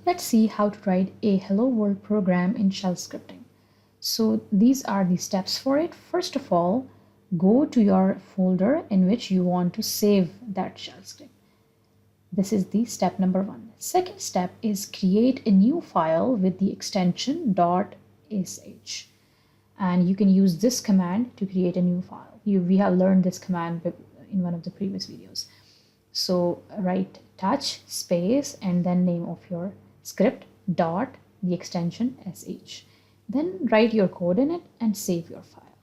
Let's see how to write a hello world program in shell scripting. So these are the steps for it. First of all, go to your folder in which you want to save that shell script. This is the step number 1. Second step is create a new file with the extension .sh. And you can use this command to create a new file. We have learned this command in one of the previous videos. So write touch space and then name of your script dot the extension sh. Then write your code in it and save your file.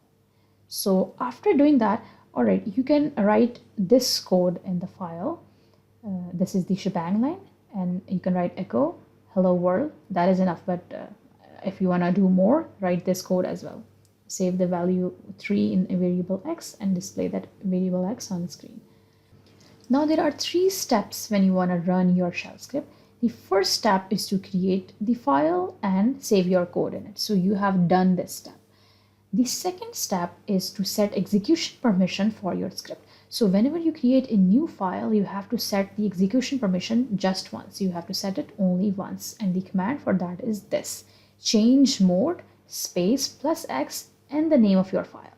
So after doing that, all right, you can write this code in the file. This is the shebang line, and you can write echo hello world. That is enough, but if you want to do more, write this code as well. Save the value 3 in a variable x and display that variable x on the screen. Now there are 3 steps when you want to run your shell script. The first step is to create the file and save your code in it. So you have done this step. The second step is to set execution permission for your script. So whenever you create a new file, you have to set the execution permission just once. You have to set it only once. And the command for that is this: change mode space plus x and the name of your file.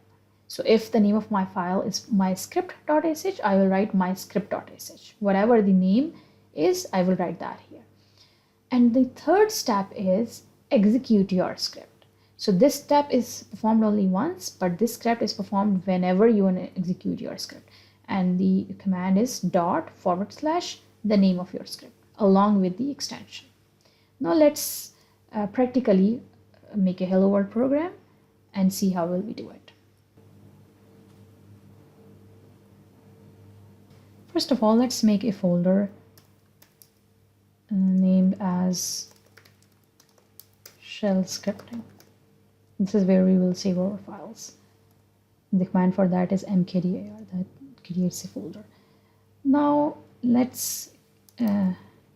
So if the name of my file is myscript.sh, I will write myscript.sh. Whatever the name is, I will write that here. And the third step is execute your script. So this step is performed only once, but this script is performed whenever you want to execute your script. And the command is // the name of your script along with the extension. Now let's practically make a hello world program and see how will we do it. First of all, let's make a folder named as shell scripting. This is where we will save our files. The command for that is mkdir, that creates a folder. Now let's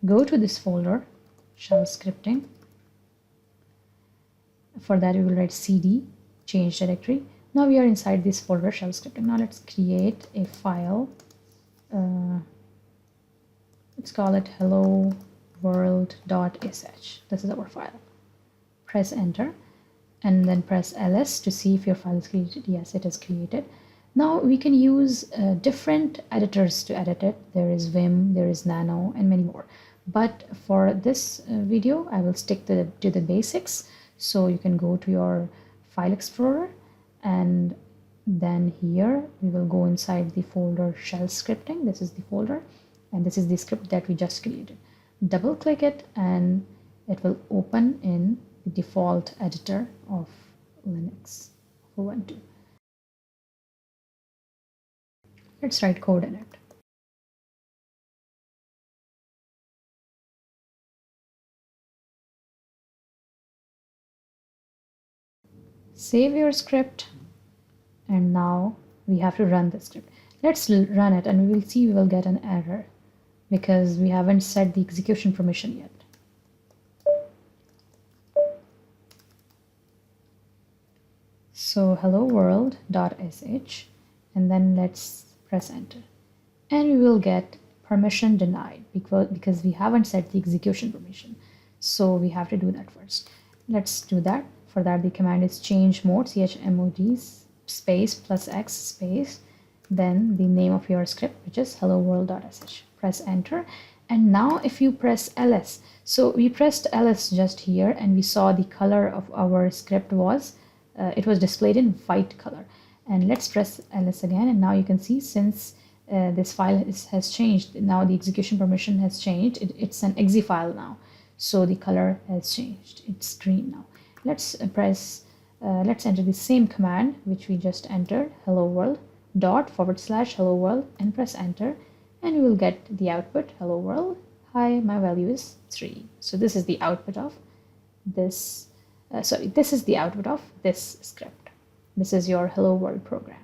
go to this folder, shell scripting. For that we will write cd, change directory. Now we are inside this folder, shell scripting. Now let's create a file. Let's call it hello world.sh. This is our file. Press enter and then press ls to see if your file is created. Yes, it is created. Now we can use different editors to edit it. There is Vim, there is Nano, and many more. But for this video, I will stick to the basics. So you can go to your file explorer, and then here we will go inside the folder shell scripting. This is the folder, and this is the script that we just created. Double click it and it will open in the default editor of Linux Ubuntu. Let's write code in it. Save your script, and now we have to run the script. Let's run it and we will see we will get an error because we haven't set the execution permission yet. So hello world.sh, and then let's press enter. And we will get permission denied because we haven't set the execution permission. So we have to do that first. Let's do that. For that, the command is change mode, chmod space plus x space, then the name of your script, which is hello world.sh. Press enter. And now if you press ls, so we pressed ls just here and we saw the color of our script was it was displayed in white color. And let's press ls again, and now you can see since this file has changed, now the execution permission has changed. It's an exe file now, so the color has changed. It's green now. Let's let's enter the same command which we just entered, hello world / hello world, and press enter, and we will get the output, hello world, hi, my value is 3. So this is the output of this this is the output of this script. This is your hello world program.